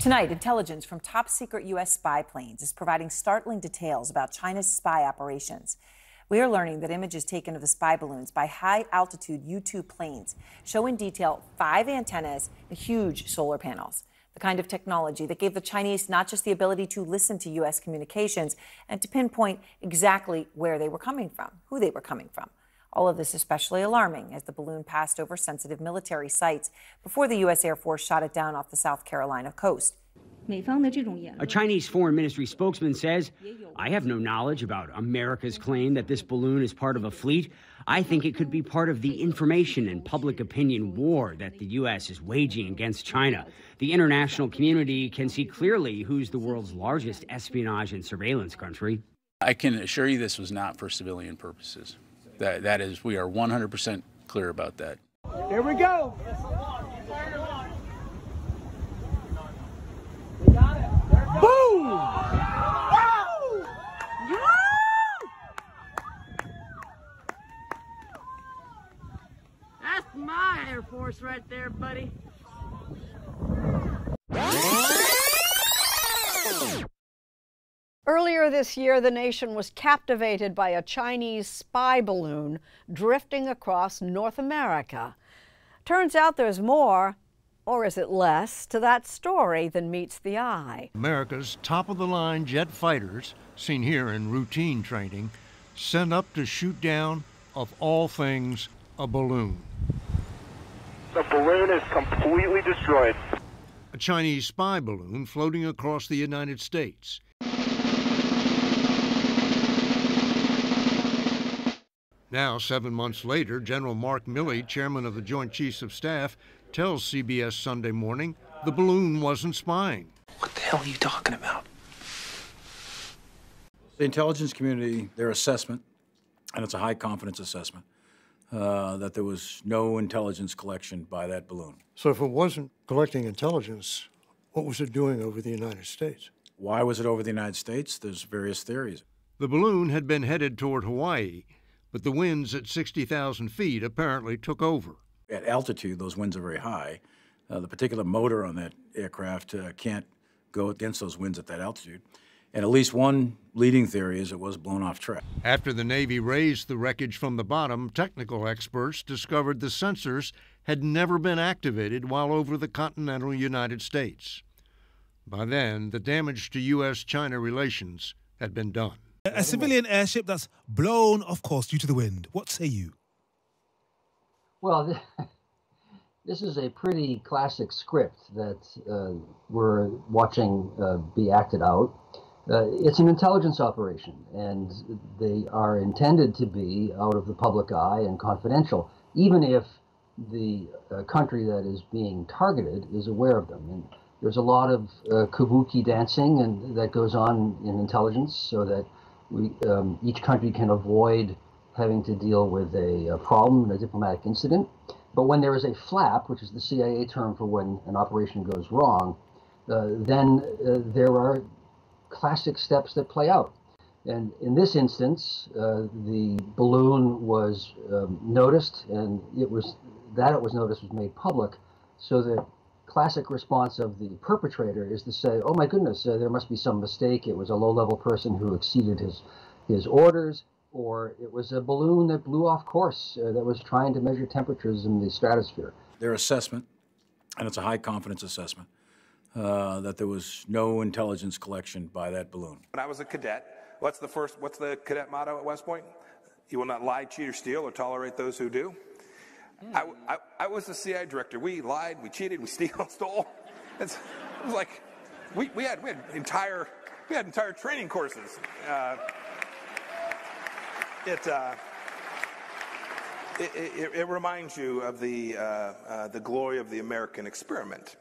Tonight, intelligence from top-secret U.S. spy planes is providing startling details about China's spy operations. We are learning that images taken of the spy balloons by high-altitude U-2 planes show in detail 5 antennas and huge solar panels, the kind of technology that gave the Chinese not just the ability to listen to U.S. communications and to pinpoint exactly where they were coming from, who they were coming from. All of this especially alarming as the balloon passed over sensitive military sites before the U.S. Air Force shot it down off the South Carolina coast. A Chinese foreign ministry spokesman says, "I have no knowledge about America's claim that this balloon is part of a fleet. I think it could be part of the information and public opinion war that the U.S. is waging against China. The international community can see clearly who's the world's largest espionage and surveillance country." I can assure you this was not for civilian purposes. That is, we are 100% clear about that. Here we go. Boom! Wow! That's my Air Force right there, buddy. Earlier this year, the nation was captivated by a Chinese spy balloon drifting across North America. Turns out there's more, or is it less, to that story than meets the eye. America's top-of-the-line jet fighters, seen here in routine training, sent up to shoot down, of all things, a balloon. The balloon is completely destroyed. A Chinese spy balloon floating across the United States. Now, 7 months later, General Mark Milley, chairman of the Joint Chiefs of Staff, tells CBS Sunday Morning the balloon wasn't spying. What the hell are you talking about? The intelligence community, their assessment, and it's a high-confidence assessment, that there was no intelligence collection by that balloon. So if it wasn't collecting intelligence, what was it doing over the United States? Why was it over the United States? There's various theories. The balloon had been headed toward Hawaii, but the winds at 60,000 feet apparently took over. At altitude, those winds are very high. The particular motor on that aircraft can't go against those winds at that altitude. And at least one leading theory is it was blown off track. After the Navy raised the wreckage from the bottom, technical experts discovered the sensors had never been activated while over the continental United States. By then, the damage to U.S.-China relations had been done. A civilian airship that's blown off course due to the wind. What say you? Well, this is a pretty classic script that we're watching be acted out. It's an intelligence operation, and they are intended to be out of the public eye and confidential, even if the country that is being targeted is aware of them. And there's a lot of kabuki dancing and that goes on in intelligence so that each country can avoid having to deal with a problem, a diplomatic incident. But when there is a flap, which is the CIA term for when an operation goes wrong, then there are classic steps that play out. And in this instance, the balloon was noticed, and it was noticed was made public, so the classic response of the perpetrator is to say, "Oh my goodness, there must be some mistake. It was a low-level person who exceeded his orders, or it was a balloon that blew off course that was trying to measure temperatures in the stratosphere." Their assessment, and it's a high-confidence assessment, that there was no intelligence collection by that balloon. When I was a cadet, what's the cadet motto at West Point? You will not lie, cheat, or steal, or tolerate those who do. I was the CIA director. We lied, we cheated, we stole. It was like we had entire training courses. It reminds you of the glory of the American experiment.